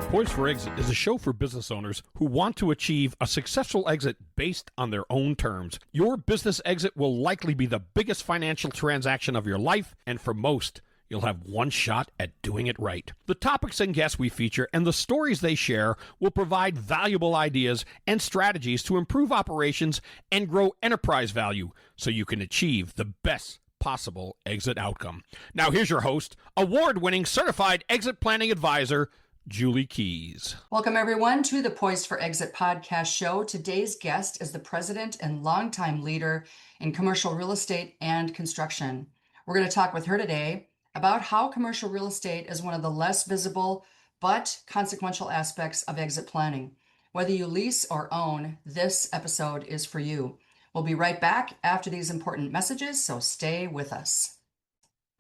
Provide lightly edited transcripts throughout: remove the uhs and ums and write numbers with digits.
Poised for Exit is a show for business owners who want to achieve a successful exit based on their own terms. Your business exit will likely be the biggest financial transaction of your life, and for most, you'll have one shot at doing it right. The topics and guests we feature and the stories they share will provide valuable ideas and strategies to improve operations and grow enterprise value so you can achieve the best possible exit outcome. Now here's your host, award-winning certified exit planning advisor, Julie Keys. Welcome, everyone, to the Poised for Exit podcast show. Today's guest is the president and longtime leader in commercial real estate and construction. We're going to talk with her today about how commercial real estate is one of the less visible but consequential aspects of exit planning. Whether you lease or own, this episode is for you. We'll be right back after these important messages, so stay with us.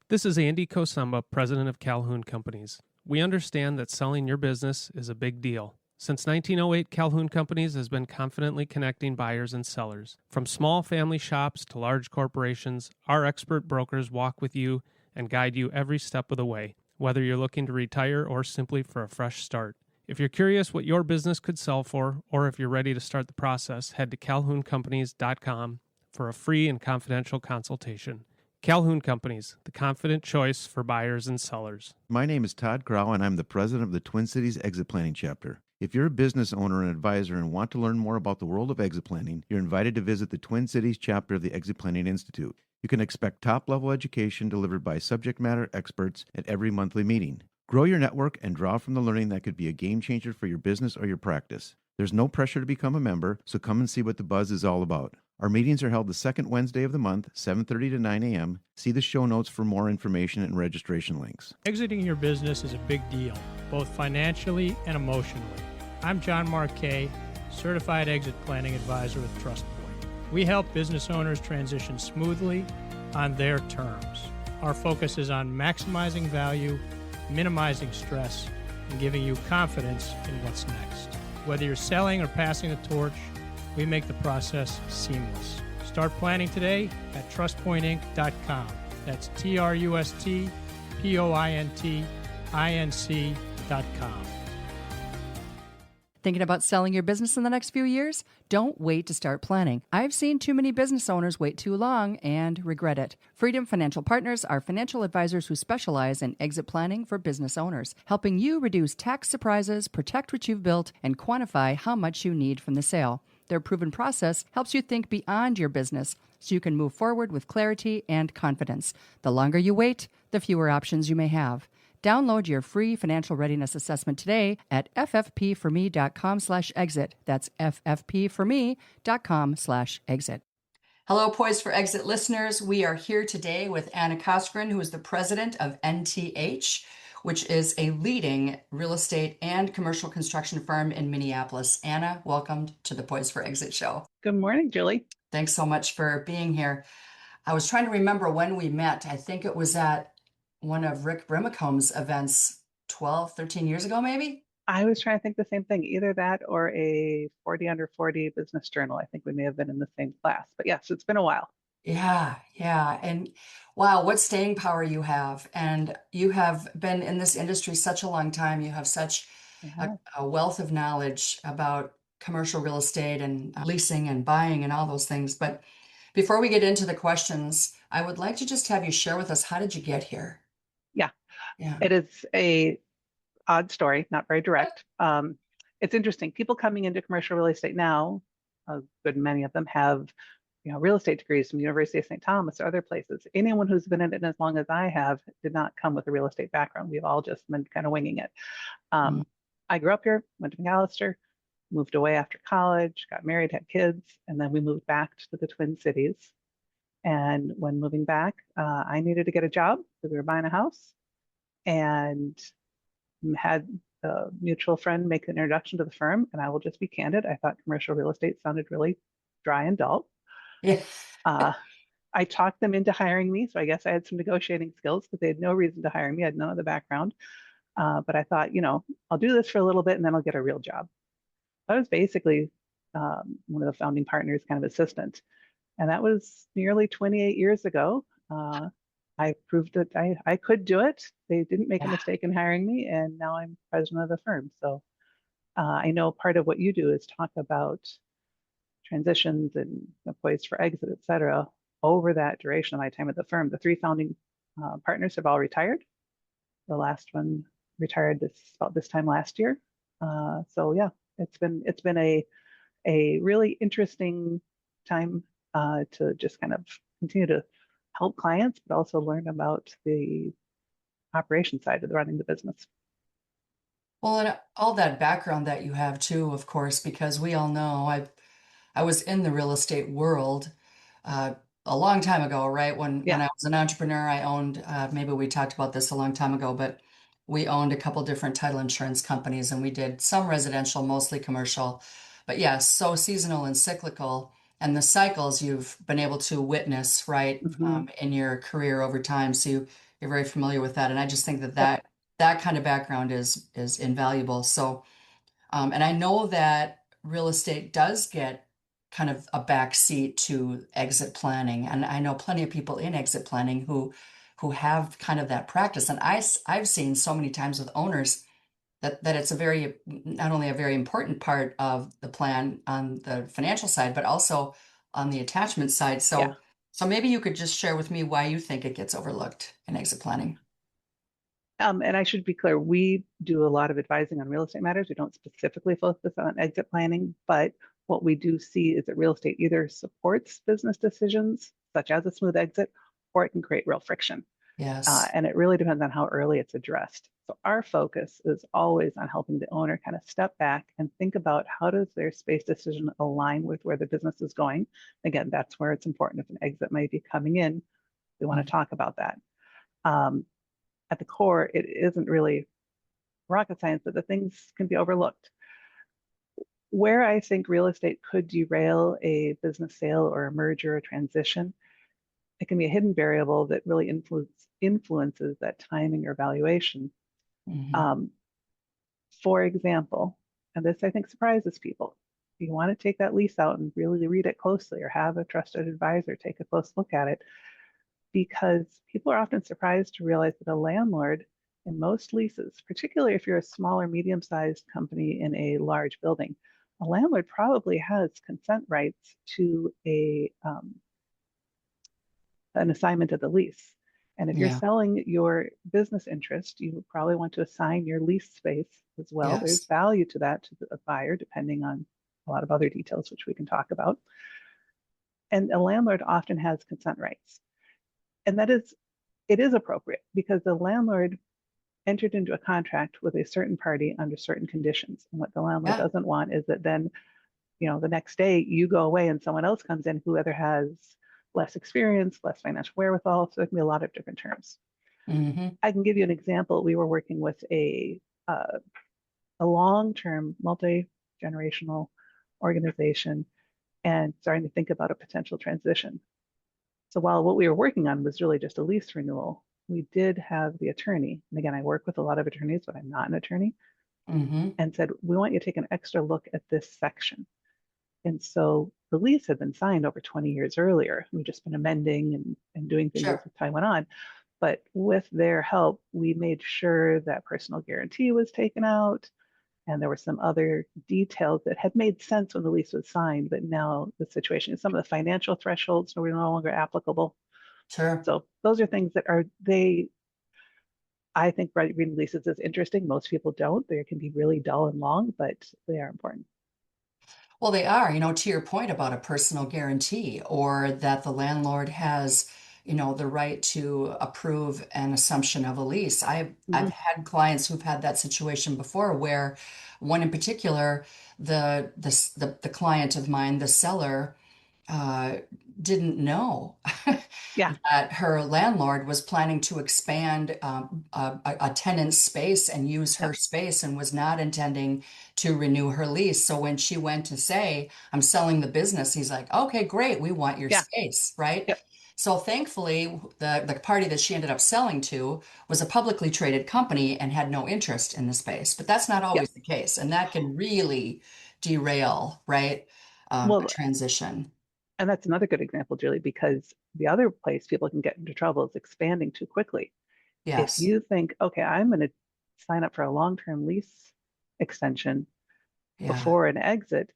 This is Andy Kosamba, president of Calhoun Companies. We understand that selling your business is a big deal. Since 1908, Calhoun Companies has been confidently connecting buyers and sellers. From small family shops to large corporations, our expert brokers walk with you and guide you every step of the way, whether you're looking to retire or simply for a fresh start. If you're curious what your business could sell for, or if you're ready to start the process, head to calhouncompanies.com for a free and confidential consultation. Calhoun Companies, the confident choice for buyers and sellers. My name is Todd Crow, and I'm the president of the Twin Cities Exit Planning Chapter. If you're a business owner and advisor and want to learn more about the world of exit planning, you're invited to visit the Twin Cities chapter of the Exit Planning Institute. You can expect top-level education delivered by subject matter experts at every monthly meeting. Grow your network and draw from the learning that could be a game changer for your business or your practice. There's no pressure to become a member, so come and see what the buzz is all about. Our meetings are held the second Wednesday of the month, 7:30 to 9 a.m. See the show notes for more information and registration links. Exiting your business is a big deal, both financially and emotionally. I'm John Marquet, certified exit planning advisor with TrustPoint. We help business owners transition smoothly on their terms. Our focus is on maximizing value, minimizing stress, and giving you confidence in what's next. Whether you're selling or passing the torch, we make the process seamless. Start planning today at trustpointinc.com. That's trustpointinc.com. Thinking about selling your business in the next few years? Don't wait to start planning. I've seen too many business owners wait too long and regret it. Freedom Financial Partners are financial advisors who specialize in exit planning for business owners, helping you reduce tax surprises, protect what you've built, and quantify how much you need from the sale. Their proven process helps you think beyond your business so you can move forward with clarity and confidence. The longer you wait, the fewer options you may have. Download your free financial readiness assessment today at ffpforme.com/exit. That's ffpforme.com/exit. Hello, Poised for Exit listeners. We are here today with Anna Coskran, who is the president of NTH, which is a leading real estate and commercial construction firm in Minneapolis. Anna, welcome to the Poised for Exit show. Good morning, Julie. Thanks so much for being here. I was trying to remember when we met. I think it was at one of Rick Brimacombe's events 12, 13 years ago, maybe? I was trying to think the same thing, either that or a 40 under 40 business journal. I think we may have been in the same class, but yes, it's been a while. Yeah. And wow, what staying power you have. And you have been in this industry such a long time. You have such a wealth of knowledge about commercial real estate and leasing and buying and all those things. But before we get into the questions, I would like to just have you share with us, how did you get here? Yeah. It is a odd story, not very direct. It's interesting. People coming into commercial real estate now, a good many of them have, real estate degrees from the University of St. Thomas or other places. Anyone who's been in it as long as I have did not come with a real estate background. We've all just been kind of winging it. I grew up here, went to McAllister, moved away after college, got married, had kids, and then we moved back to the Twin Cities. And when moving back, I needed to get a job because we were buying a house, and had a mutual friend make an introduction to the firm. And I will just be candid, I thought commercial real estate sounded really dry and dull. Yeah. I talked them into hiring me, so I guess I had some negotiating skills because they had no reason to hire me. I had none of the background. But I thought, I'll do this for a little bit and then I'll get a real job. I was basically one of the founding partners, kind of assistant. And that was nearly 28 years ago. I proved that I could do it. They didn't make a Yeah. mistake in hiring me, and now I'm president of the firm. So I know part of what you do is talk about transitions and poised for exit, et cetera. Over that duration of my time at the firm, the three founding partners have all retired. The last one retired about this time last year. So yeah, it's been a really interesting time to just kind of continue to help clients, but also learn about the operation side of running the business. Well, and all that background that you have too, of course, because we all know I was in the real estate world uh, a long time ago, right? When Yeah. I was an entrepreneur, I owned maybe we talked about this a long time ago, but we owned a couple different title insurance companies, and we did some residential, mostly commercial. But yes, so seasonal and cyclical, and the cycles you've been able to witness, right, Hmm. in your career over time. So you're very familiar with that, and I just think that Yep. that kind of background is invaluable. So. And I know that real estate does get kind of a back seat to exit planning. And I know plenty of people in exit planning who have kind of that practice. And I've seen so many times with owners that it's a very not only a very important part of the plan on the financial side, but also on the attachment side. Yeah. So maybe you could just share with me why you think it gets overlooked in exit planning. And I should be clear, we do a lot of advising on real estate matters. We don't specifically focus on exit planning, but what we do see is that real estate either supports business decisions, such as a smooth exit, or it can create real friction. Yes. And it really depends on how early it's addressed. So our focus is always on helping the owner kind of step back and think about how does their space decision align with where the business is going. Again, that's where it's important. If an exit might be coming in, we want to talk about that. Um, at the core, it isn't really rocket science, but the things can be overlooked. Where I think real estate could derail a business sale or a merger or transition, it can be a hidden variable that really influences that timing or valuation. Hmm. Um, for example, and this I think surprises people, you want to take that lease out and really read it closely or have a trusted advisor take a close look at it because people are often surprised to realize that a landlord in most leases, particularly if you're a small or medium-sized company in a large building, a landlord probably has consent rights to an assignment of the lease. And if you're Yeah. selling your business interest, you probably want to assign your lease space as well. There's Yes. value to that to the buyer, depending on a lot of other details, which we can talk about. And a landlord often has consent rights. And it is appropriate because the landlord entered into a contract with a certain party under certain conditions. And what the landlord Yeah. doesn't want is that then, the next day you go away and someone else comes in who either has less experience, less financial wherewithal. So there can be a lot of different terms. Hmm. I can give you an example. We were working with a long-term, multi-generational organization and starting to think about a potential transition. So while what we were working on was really just a lease renewal, we did have the attorney, and again, I work with a lot of attorneys, but I'm not an attorney, Hmm. and said, we want you to take an extra look at this section. And so the lease had been signed over 20 years earlier. We've just been amending and doing things as Sure. time went on. But with their help, we made sure that personal guarantee was taken out. And there were some other details that had made sense when the lease was signed, but now the situation, some of the financial thresholds were no longer applicable. Sure. So those are things that I think reading leases is interesting. Most people don't. They can be really dull and long, but they are important. Well, they are, to your point about a personal guarantee or that the landlord has, the right to approve an assumption of a lease. I've Mhm. had clients who've had that situation before where one in particular, the client of mine, the seller, uh, didn't know Yeah. that her landlord was planning to expand a tenant's space and use Yep. her space and was not intending to renew her lease. So when she went to say, I'm selling the business, he's like, okay, great, we want your Yeah. space, right? Yep. So thankfully, the party that she ended up selling to was a publicly traded company and had no interest in the space. But that's not Yep. always the case. And that can really derail, right? A Well, transition. And that's another good example, Julie, because the other place people can get into trouble is expanding too quickly. If Yes. you think, okay, I'm going to sign up for a long-term lease extension Yeah. before an exit,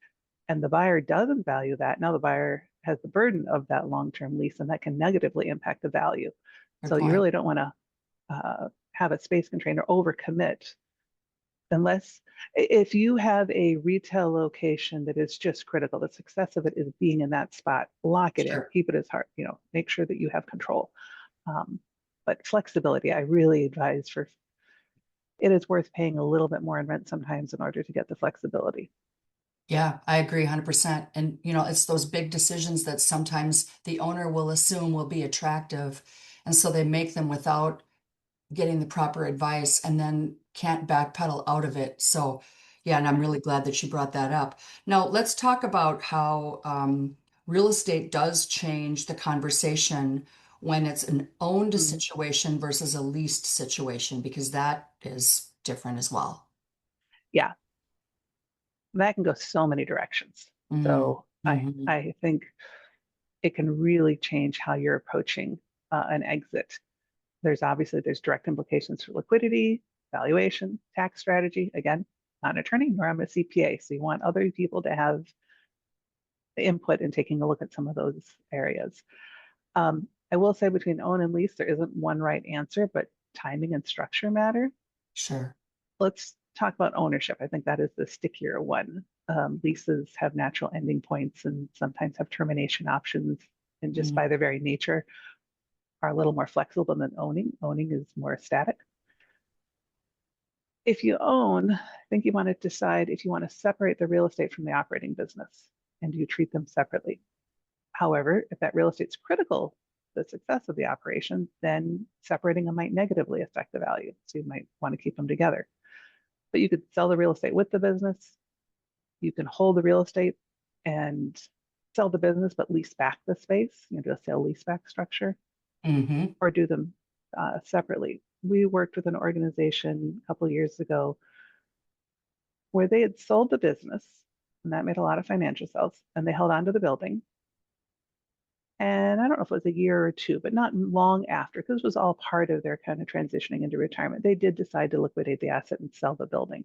and the buyer doesn't value that, now the buyer has the burden of that long-term lease, and that can negatively impact the value. Good So you point. really don't want to have a space constraint or overcommit unless if you have a retail location that is just critical, the success of it is being in that spot, lock it in, Sure. keep it as hard, make sure that you have control. Um, but flexibility, I really advise for it is worth paying a little bit more in rent sometimes in order to get the flexibility. Yeah, I agree 100%. And, it's those big decisions that sometimes the owner will assume will be attractive. And so they make them without getting the proper advice and then can't backpedal out of it. So, yeah, and I'm really glad that you brought that up. Now, let's talk about how real estate does change the conversation when it's an owned Mm, situation versus a leased situation, because that is different as well. yeah, that can go so many directions. Mm, So hmm. I think it can really change how you're approaching an exit. There's direct implications for liquidity, valuation, tax strategy. Again, not an attorney, nor I'm a CPA, so you want other people to have input in taking a look at some of those areas. I will say between own and lease, there isn't one right answer, but timing and structure matter. Sure. Let's talk about ownership. I think that is the stickier one. Leases have natural ending points and sometimes have termination options, and just Mm, by their very nature are a little more flexible than owning. Owning is more static. If you own, I think you want to decide if you want to separate the real estate from the operating business and you treat them separately. However, if that real estate's critical to the success of the operation, then separating them might negatively affect the value. So you might want to keep them together. But you could sell the real estate with the business. You can hold the real estate and sell the business, but lease back the space, do a sale leaseback structure, hmm. or do them separately. We worked with an organization a couple of years ago where they had sold the business, and that made a lot of financial sense, and they held on to the building. And I don't know if it was a year or two, but not long after, because this was all part of their kind of transitioning into retirement. They did decide to liquidate the asset and sell the building.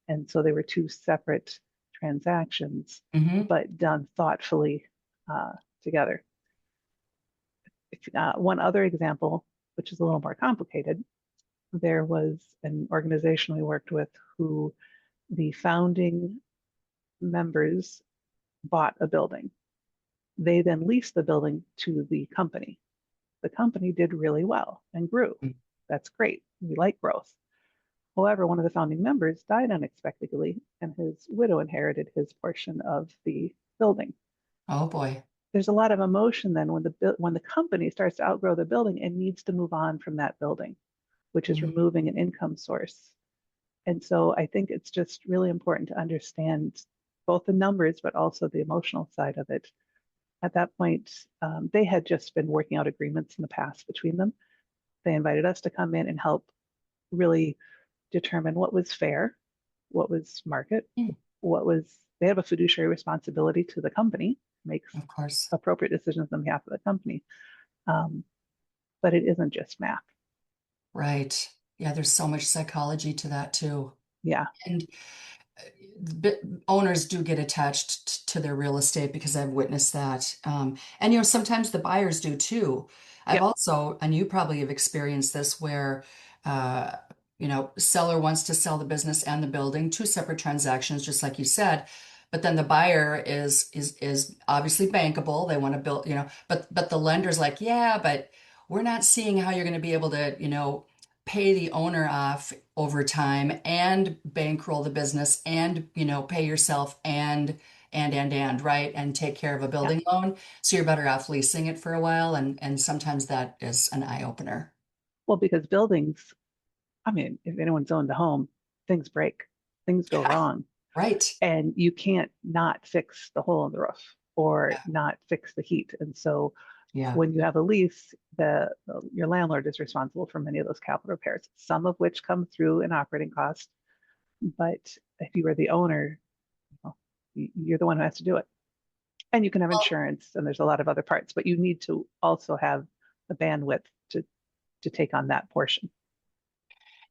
And so they were two separate transactions, Hmm. but done thoughtfully together. One other example, which is a little more complicated, there was an organization we worked with who the founding members bought a building. They then leased the building to the company. The company did really well and grew. That's great. We like growth. However, one of the founding members died unexpectedly, and his widow inherited his portion of the building. Oh boy. There's a lot of emotion then when the company starts to outgrow the building and needs to move on from that building, which is Mhm. removing an income source. And so I think it's just really important to understand both the numbers, but also the emotional side of it. At that point, they had just been working out agreements in the past between them. They invited us to come in and help really determine what was fair, what was market, Mm, they have a fiduciary responsibility to the company, makes of course. appropriate decisions on behalf of the company. Um, but it isn't just math. Right. Yeah, there's so much psychology to that too. Yeah. And owners do get attached to their real estate because I've witnessed that. And sometimes the buyers do too. I've Yep. also, and you probably have experienced this where, uh, seller wants to sell the business and the building, two separate transactions, just like you said. But then the buyer is obviously bankable. They want to build, but the lender's like, yeah, but we're not seeing how you're going to be able to, pay the owner off over time and bankroll the business and pay yourself and right and take care of a Yeah. building loan, so you're better off leasing it for a while, and sometimes that is an eye opener. Well, because buildings, I mean, if anyone's owned a home, things break, things go wrong, Right. and you can't not fix the hole in the roof or not fix the heat. And so Yeah. when you have a lease, your landlord is responsible for many of those capital repairs, some of which come through an operating cost. But if you are the owner, well, you're the one who has to do it. And you can have insurance, and there's a lot of other parts, but you need to also have the bandwidth to take on that portion.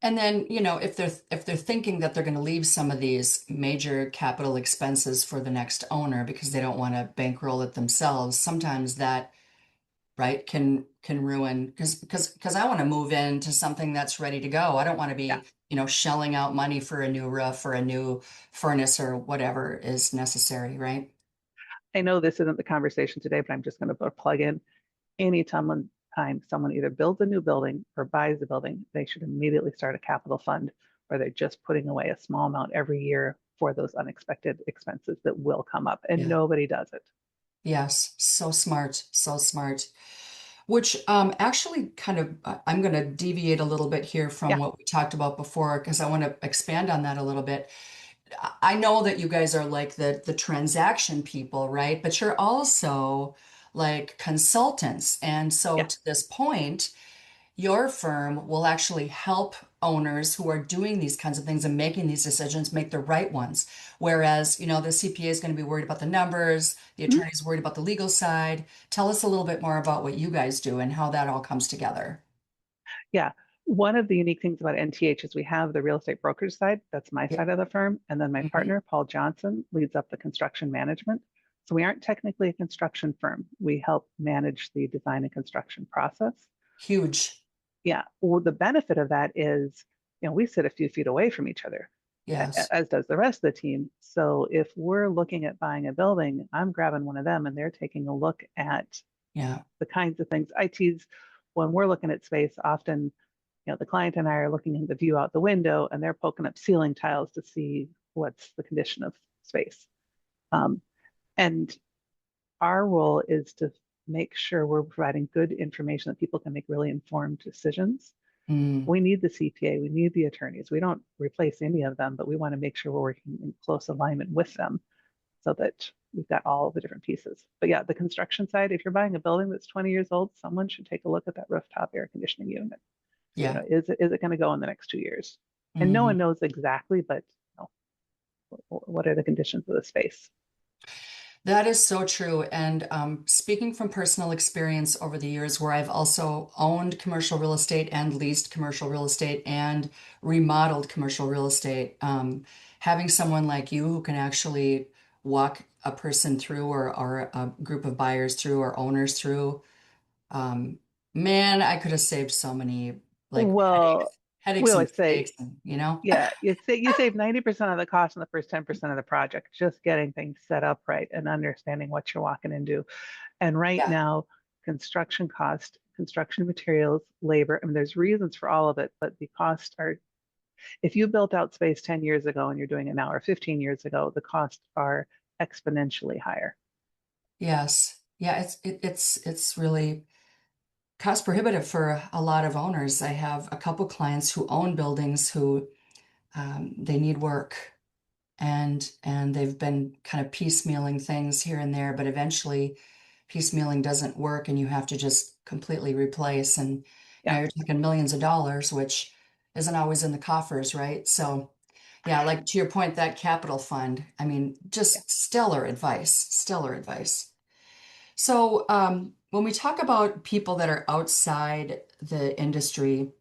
And then, you know, if they're thinking that they're going to leave some of these major capital expenses for the next owner because they don't want to bankroll it themselves, sometimes that, right, can ruin, because I want to move into something that's ready to go. I don't want to Yeah. be, you know, shelling out money for a new roof or a new furnace or whatever is necessary, right? I know this isn't the conversation today, but I'm just going to put a plug in. Anytime someone either builds a new building or buys a building, they should immediately start a capital fund where they're just putting away a small amount every year for those unexpected expenses that will come up, and Yeah. nobody does it. Yes, so smart, so smart. Which actually kind of, I'm going to deviate a little bit here from Yeah. what we talked about before because I want to expand on that a little bit. I know that you guys are like the transaction people, right? But you're also like consultants. And so Yeah. to this point, your firm will actually help owners who are doing these kinds of things and making these decisions make the right ones. Whereas, you know, the CPA is going to be worried about the numbers, the Mhm. attorney is worried about the legal side. Tell us a little bit more about what you guys do and how that all comes together. Yeah. One of the unique things about NTH is we have the real estate brokerage side. That's my Yeah. side of the firm. And then my Mhm. partner, Paul Johnson, leads up the construction management. So we aren't technically a construction firm. We help manage the design and construction process. Huge. Yeah. Well, the benefit of that is, you know, we sit a few feet away from each other, Yes. as does the rest of the team. So if we're looking at buying a building, I'm grabbing one of them and they're taking a look at Yeah. the kinds of things I tease when we're looking at space. Often, you know, the client and I are looking at the view out the window and they're poking up ceiling tiles to see what's the condition of space. Um, and our role is to make sure we're providing good information that people can make really informed decisions. Mm. We need the CPA, we need the attorneys. We don't replace any of them, but we want to make sure we're working in close alignment with them so that we've got all the different pieces. But yeah, the construction side, if you're buying a building that's 20 years old, someone should take a look at that rooftop air conditioning unit. You Yeah. know, is it going to go in the next 2 years? And no one Mhm. knows exactly, but you know, what are the conditions of the space? That is so true. And speaking from personal experience over the years, where I've also owned commercial real estate and leased commercial real estate and remodeled commercial real estate, having someone like you who can actually walk a person through or a group of buyers through or owners through, um, man, I could have saved so many like Well, we headaches and always say, mistakes, and, you know? yeah, you save 90% of the cost in the first 10% of the project, just getting things set up right and understanding what you're walking into. And right Yeah. now, construction cost, construction materials, labor, I mean, there's reasons for all of it, but the costs are, if you built out space 10 years ago and you're doing it now, or 15 years ago, the costs are exponentially higher. Yes. Yeah, it's really cost prohibitive for a lot of owners. I have a couple clients who own buildings who they need work and they've been kind of piecemealing things here and there, but eventually piecemealing doesn't work and you have to just completely replace and you Yeah, know you're talking millions of dollars, which isn't always in the coffers, right? So yeah, like to your point, that capital fund, I mean, yeah. just stellar advice, stellar advice. So, when we talk about people that are outside the industry,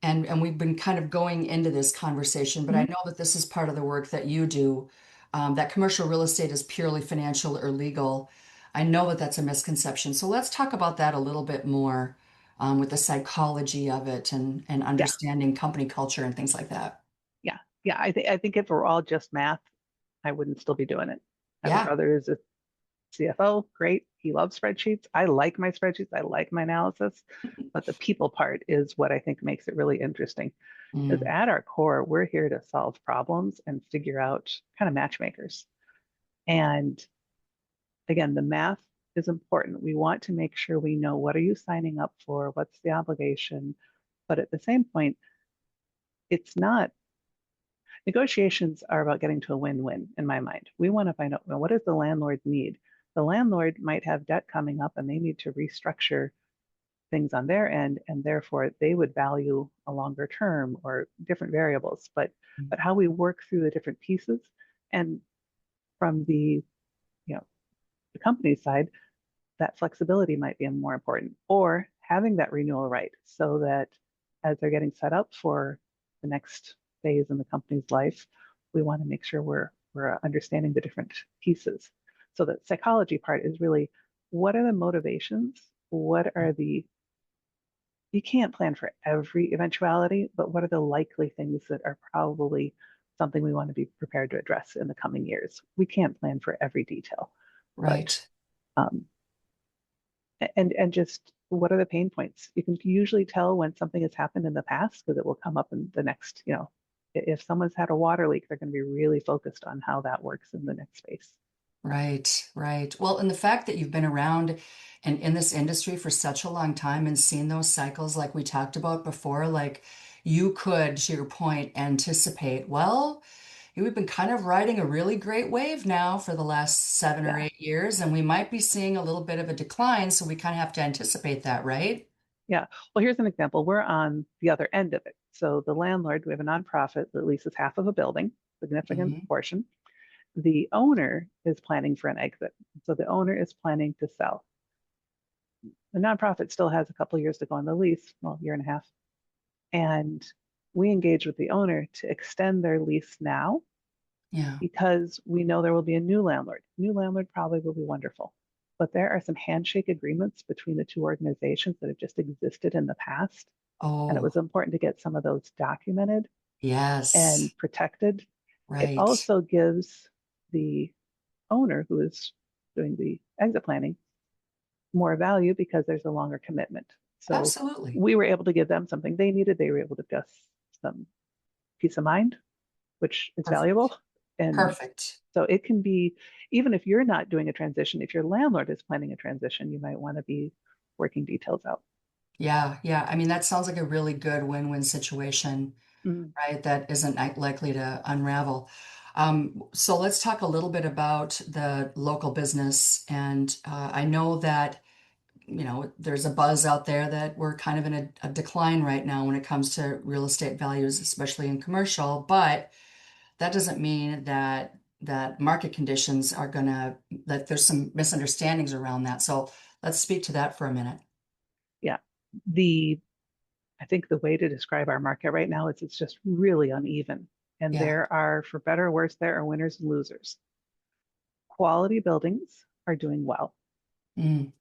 and we've been kind of going into this conversation, but I Mhm. know that this is part of the work that you do, that commercial real estate is purely financial or legal. I know that that's a misconception. So let's talk about that a little bit more, with the psychology of it and Yeah, understanding company culture and things like that. yeah, yeah. I think if we're all just math, I wouldn't still be doing it. I have a Yeah. brother who's a CFO, great. He loves spreadsheets. I like my spreadsheets. I like my analysis. But the people part is what I think makes it really interesting. Because Mm, at our core, we're here to solve problems and figure out kind of matchmakers. And again, the math is important. We want to make sure we know what are you signing up for, what's the obligation. But at the same point, it's not negotiations are about getting to a win-win in my mind. We want to find out, well, what does the landlord need? The landlord might have debt coming up and they need to restructure things on their end, and therefore they would value a longer term or different variables. But how we work through the different pieces and from the you know the company side, that flexibility might be more important, or having that renewal right so that as they're getting set up for the next phase in the company's life, we want to make sure we're understanding the different pieces. So the psychology part is really, what are the motivations? What are you can't plan for every eventuality, but what are the likely things that are probably something we want to be prepared to address in the coming years? We can't plan for every detail, Right. but and just what are the pain points? You can usually tell when something has happened in the past because it will come up in the next, if someone's had a water leak, they're going to be really focused on how that works in the next space. Right, right. Well, and the fact that you've been around and in this industry for such a long time and seen those cycles like we talked about before, like you could, to your point, anticipate, well, we've been kind of riding a really great wave now for the last 7 or 8 years, and we might be seeing a little bit of a decline, so we kind of have to anticipate that, right? Yeah. Well, here's an example. We're on the other end of it. So the landlord, we have a nonprofit that leases half of a building, significant Hmm. portion. The owner is planning for an exit. So the owner is planning to sell. The nonprofit still has a couple of years to go on the lease, well, year and a half. And we engage with the owner to extend their lease now Yeah. because we know there will be a new landlord. New landlord probably will be wonderful. But there are some handshake agreements between the two organizations that have just existed in the past. And it Oh, was important to get some of those documented yes. and protected. It Right. also gives the owner who is doing the exit planning more value because there's a longer commitment. So Absolutely. we were able to give them something they needed. They were able to give us some peace of mind, which is Perfect. valuable. And Perfect. so it can be, even if you're not doing a transition, if your landlord is planning a transition, you might want to be working details out. Yeah, yeah. I mean, that sounds like a really good win-win situation, Mm. right? That isn't likely to unravel. So let's talk a little bit about the local business. And I know that, there's a buzz out there that we're kind of in a decline right now when it comes to real estate values, especially in commercial. But that doesn't mean that market conditions are gonna, that there's some misunderstandings around that. So let's speak to that for a minute. Yeah. I think the way to describe our market right now is it's just really uneven. And Yeah. there are, for better or worse, there are winners and losers. Quality buildings are doing well. Mm,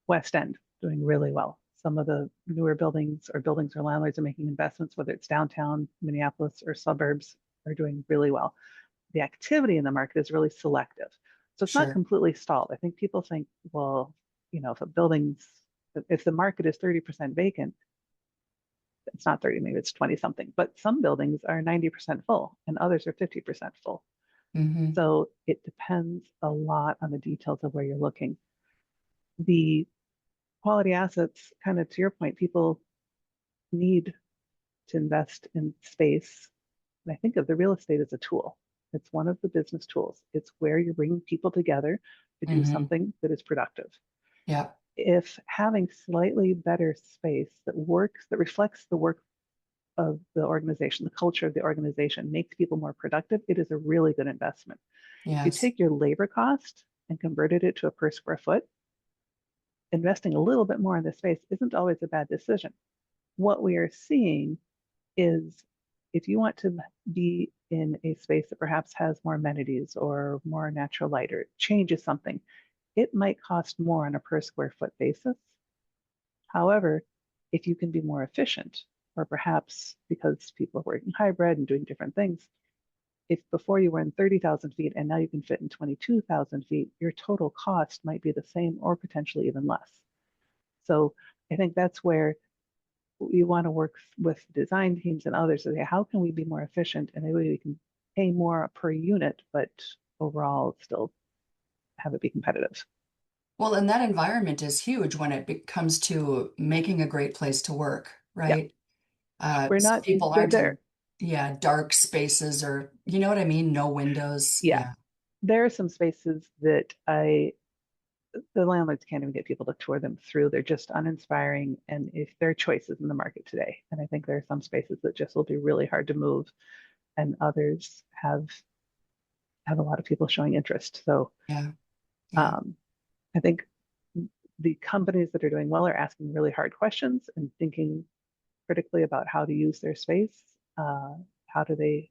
West End doing really well. Some of the newer buildings or landlords are making investments, whether it's downtown Minneapolis or suburbs, are doing really well. The activity in the market is really selective. So it's not sure. completely stalled. I think people think, well, if the market is 30% vacant, it's not 30, maybe it's 20 something, but some buildings are 90% full and others are 50% full. Hmm. So it depends a lot on the details of where you're looking. The quality assets, kind of to your point, people need to invest in space. And I think of the real estate as a tool. It's one of the business tools. It's where you're bringing people together to do Hmm. something that is productive. Yeah. If having slightly better space that works, that reflects the work of the organization, the culture of the organization, makes people more productive, it is a really good investment. If you Yes. take your labor cost and converted it to a per square foot, investing a little bit more in this space isn't always a bad decision. What we are seeing is if you want to be in a space that perhaps has more amenities or more natural light or changes something, it might cost more on a per square foot basis. However, if you can be more efficient, or perhaps because people are working hybrid and doing different things, if before you were in 30,000 feet and now you can fit in 22,000 feet, your total cost might be the same or potentially even less. So I think that's where we want to work with design teams and others to say, how can we be more efficient? And maybe we can pay more per unit, but overall still have it be competitive. Well, and that environment is huge when it comes to making a great place to work, Yeah, right? we're Some not, people they're aren't there. in, yeah, dark spaces or, you know what I mean? No windows. Yeah, Yeah. there are some spaces that the landlords can't even get people to tour them through. They're just uninspiring. And if there are choices in the market today, and I think there are some spaces that just will be really hard to move and others have a lot of people showing interest. So Yeah. Yeah. um, I think the companies that are doing well are asking really hard questions and thinking critically about how to use their space. How do they,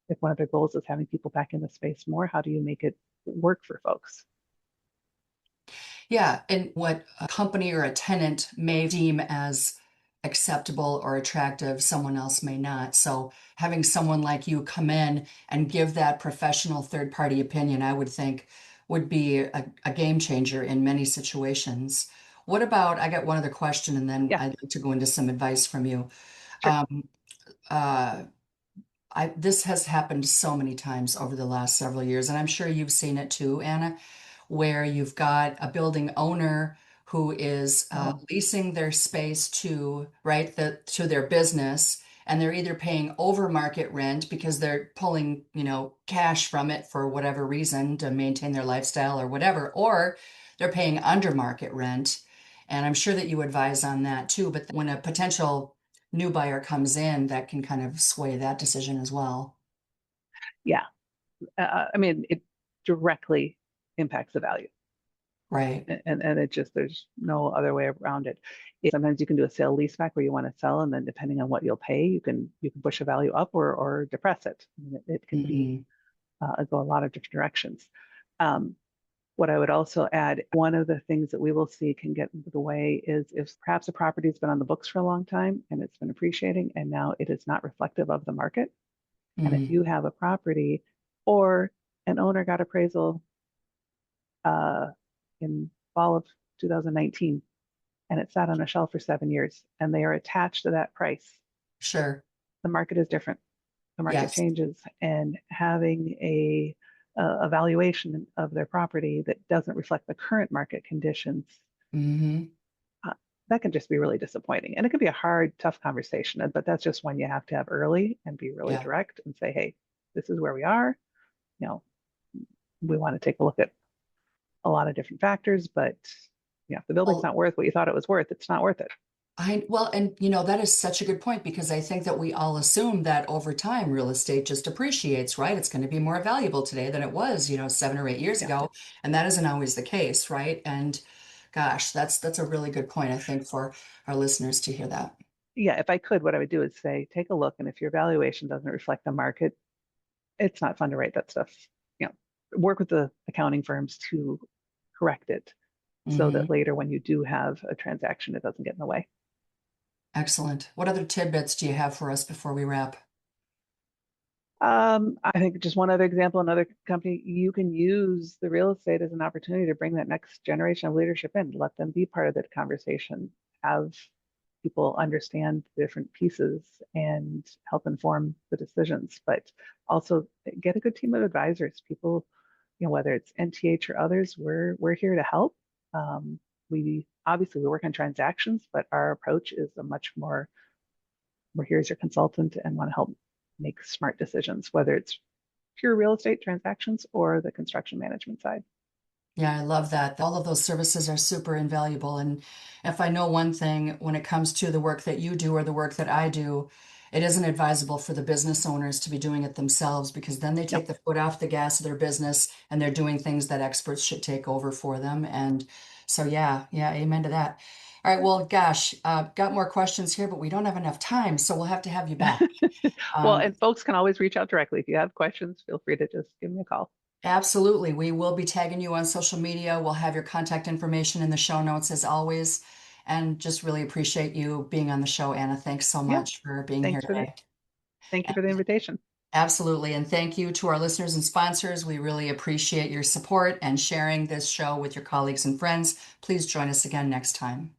if one of their goals is having people back in the space more, how do you make it work for folks? Yeah, and what a company or a tenant may deem as acceptable or attractive, someone else may not. So having someone like you come in and give that professional third party opinion, I would think would be a game changer in many situations. What about, I got one other question and then Yeah, I'd like to go into some advice from you. sure. Um, uh, this has happened so many times over the last several years, and I'm sure you've seen it too, Anna, where you've got a building owner who is Oh, leasing their space to, right, to their business, and they're either paying over market rent because they're pulling, cash from it for whatever reason to maintain their lifestyle or whatever, or they're paying under market rent. And I'm sure that you advise on that too. But when a potential new buyer comes in, that can kind of sway that decision as well. yeah. I mean, it directly impacts the value. Right. And it just, there's no other way around it. Sometimes you can do a sale leaseback where you want to sell, and then depending on what you'll pay, you can push a value up or depress it. I mean, it can be Hmm. go a lot of different directions. Um, what I would also add, one of the things that we will see can get into the way is if perhaps a property has been on the books for a long time and it's been appreciating, and now it is not reflective of the market. And if Hmm. you have a property or an owner got appraisal uh, in fall of 2019 and it sat on a shelf for 7 years and they are attached to that price, Sure. the market is different. The market Yes. changes, and having a valuation of their property that doesn't reflect the current market conditions, Hmm. uh, that can just be really disappointing. And it can be a hard, tough conversation, but that's just one you have to have early and be really Yeah. direct and say, hey, this is where we are. You know, we want to take a look at a lot of different factors, but if the building's Well, not worth what you thought it was worth, it's not worth it. and that is such a good point because I think that we all assume that over time real estate just appreciates, right? It's going to be more valuable today than it was, 7 or 8 years Yeah. ago, and that isn't always the case, right? And gosh, that's a really good point, I think, for our listeners to hear that. Yeah. If I could, what I would do is say, take a look. And if your valuation doesn't reflect the market, it's not fun to write that stuff. You know, work with the accounting firms to correct it so Hmm. that later when you do have a transaction, it doesn't get in the way. Excellent. What other tidbits do you have for us before we wrap? I think just one other example, another company, you can use the real estate as an opportunity to bring that next generation of leadership in, let them be part of that conversation, have people understand the different pieces and help inform the decisions, but also get a good team of advisors, people, whether it's NTH or others, we're here to help. We obviously we work on transactions, but our approach is a much more, we're here as your consultant and want to help make smart decisions, whether it's pure real estate transactions or the construction management side. Yeah, I love that. All of those services are super invaluable. And if I know one thing when it comes to the work that you do or the work that I do, it isn't advisable for the business owners to be doing it themselves because then they Yep. take the foot off the gas of their business and they're doing things that experts should take over for them. And so, yeah, yeah, amen to that. All right, well, gosh, got more questions here, but we don't have enough time, so we'll have to have you back. Well, Um, and folks can always reach out directly. If you have questions, feel free to just give me a call. Absolutely. We will be tagging you on social media. We'll have your contact information in the show notes as always. And just really appreciate you being on the show, Anna. Thanks so Yeah. much for being here Thanks for the today. thank you for the invitation. Absolutely. And thank you to our listeners and sponsors. We really appreciate your support and sharing this show with your colleagues and friends. Please join us again next time.